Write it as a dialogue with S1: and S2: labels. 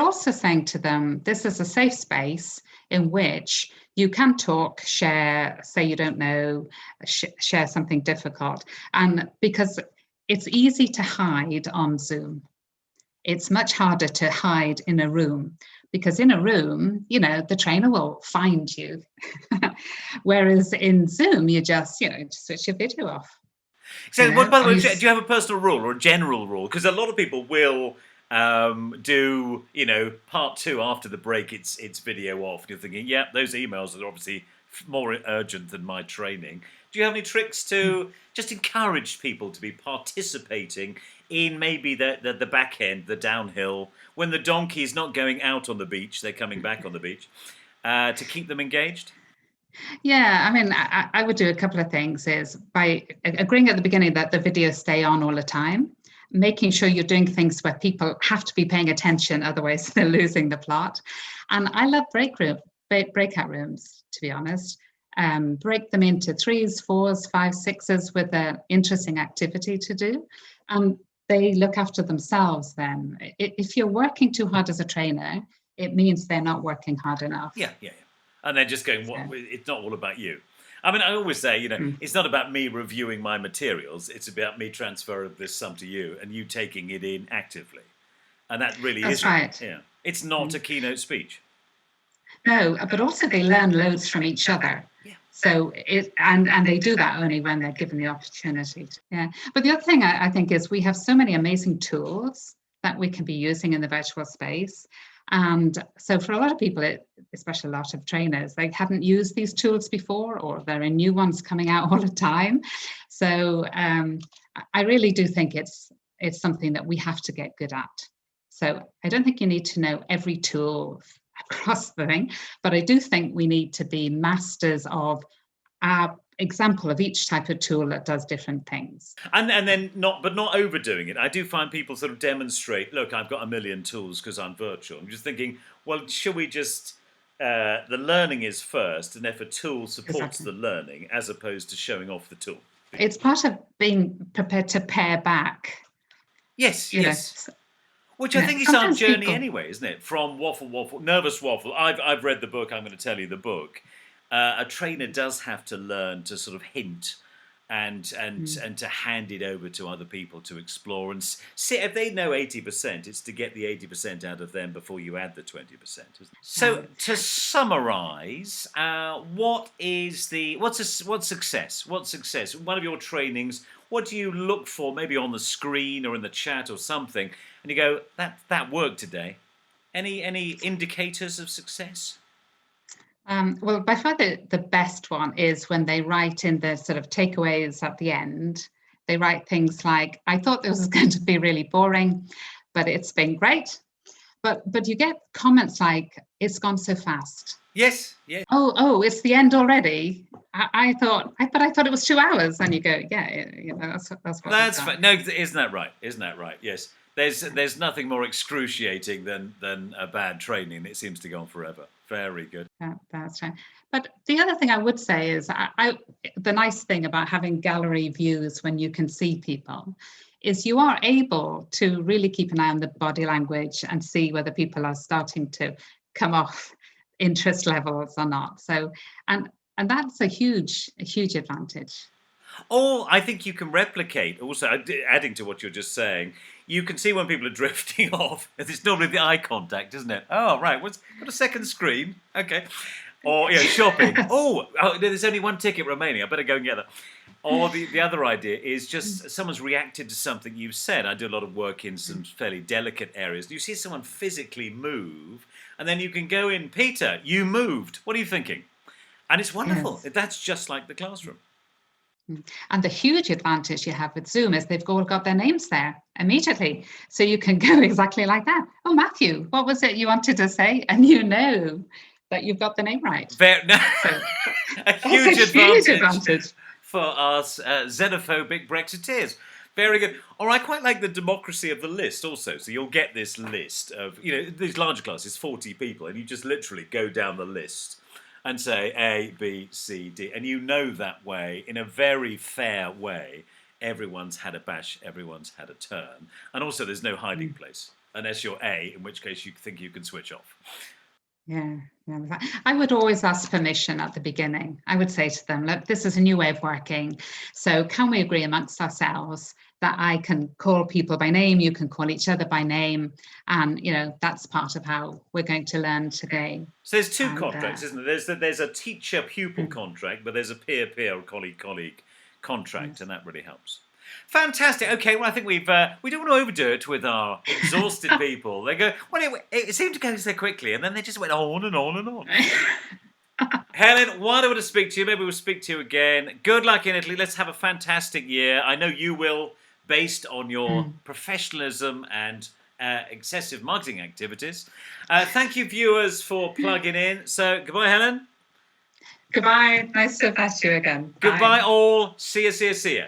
S1: also saying to them, this is a safe space in which you can talk, share, say you don't know, share something difficult. And because it's easy to hide on Zoom, it's much harder to hide in a room, because in a room, the trainer will find you. Whereas in Zoom, you just switch your video off.
S2: So, by the way, do you have a personal rule or a general rule? Because a lot of people will do, part 2 after the break, it's video off. And you're thinking, yeah, those emails are obviously more urgent than my training. Do you have any tricks to just encourage people to be participating in maybe the back end, the downhill, when the donkey's not going out on the beach, they're coming back on the beach, to keep them engaged?
S1: Yeah, I mean, I would do a couple of things, is by agreeing at the beginning that the videos stay on all the time, making sure you're doing things where people have to be paying attention, otherwise they're losing the plot. And I love breakout rooms, to be honest. Break them into 3s, 4s, 5s, 6s with an interesting activity to do. And they look after themselves then. If you're working too hard as a trainer, it means they're not working hard enough.
S2: Yeah. And they're just going, it's not all about you. I mean, I always say, it's not about me reviewing my materials. It's about me transferring this to you and you taking it in actively. And that really is
S1: right.
S2: Yeah. It's not a keynote speech.
S1: No, but also they learn loads from each other.
S2: Yeah.
S1: So and they do that only when they're given the opportunity. Yeah. But the other thing I think is we have so many amazing tools that we can be using in the virtual space. And so for a lot of people, especially a lot of trainers, they haven't used these tools before, or there are new ones coming out all the time. So I really do think it's something that we have to get good at. So I don't think you need to know every tool across the thing, but I do think we need to be masters of our example of each type of tool that does different things.
S2: And then not overdoing it. I do find people sort of demonstrate, look, I've got a million tools because I'm virtual. I'm just thinking, well, should we just, the learning is first, and if a tool supports the learning, as opposed to showing off the tool.
S1: It's part of being prepared to pare back.
S2: Yes. Which I think is our journey anyway, isn't it? From nervous waffle. I've read the book, I'm going to tell you the book. A trainer does have to learn to sort of hint and to hand it over to other people to explore and see if they know 80%. It's to get the 80% out of them before you add the 20%. So to summarise, what's success? What's success? One of your trainings. What do you look for? Maybe on the screen or in the chat or something, and you go, that worked today. Any indicators of success?
S1: Well, by far the best one is when they write in the sort of takeaways at the end. They write things like, I thought this was going to be really boring, but it's been great. But you get comments like, it's gone so fast.
S2: Yes.
S1: Oh, it's the end already. I thought it was 2 hours. And you go, that's what.
S2: That's fine. No, isn't that right? Yes. There's nothing more excruciating than a bad training. It seems to go on forever. Very good.
S1: That's right. But the other thing I would say is the nice thing about having gallery views when you can see people is you are able to really keep an eye on the body language and see whether people are starting to come off interest levels or not. So, and that's a huge advantage.
S2: Or I think you can replicate, also adding to what you're just saying, you can see when people are drifting off. It's normally the eye contact, isn't it? Oh, right, got a second screen. Okay. Or, shopping. Oh, there's only one ticket remaining. I better go and get that. Or the other idea is just someone's reacted to something you've said. I do a lot of work in some fairly delicate areas. You see someone physically move, and then you can go in, Peter, you moved. What are you thinking? And it's wonderful. Yes. That's just like the classroom.
S1: And the huge advantage you have with Zoom is they've all got their names there immediately. So you can go exactly like that. Oh, Matthew, what was it you wanted to say? And you know that you've got the name right.
S2: A huge advantage for us xenophobic Brexiteers. Very good. Or I quite like the democracy of the list also. So you'll get this list of, these larger classes, 40 people, and you just literally go down the list and say A, B, C, D. And that way, in a very fair way, everyone's had a bash, everyone's had a turn. And also there's no hiding place. unless you're A, in which case you think you can switch off.
S1: Yeah, I would always ask permission at the beginning. I would say to them, look, this is a new way of working. So can we agree amongst ourselves that I can call people by name, you can call each other by name, and that's part of how we're going to learn today.
S2: So there's two contracts, isn't there? There's a teacher-pupil contract, but there's a peer-peer or colleague-colleague contract, and that really helps. Fantastic. Okay, well, I think we don't want to overdo it with our exhausted people. They go, well, it seemed to go so quickly, and then they just went on and on and on. Helen, wonderful to speak to you. Maybe we'll speak to you again. Good luck in Italy. Let's have a fantastic year. I know you will, based on your professionalism and excessive marketing activities. Thank you, viewers, for plugging in. So, goodbye, Helen.
S1: Goodbye. Nice to have met you again.
S2: Goodbye, all. See ya, see ya, see ya.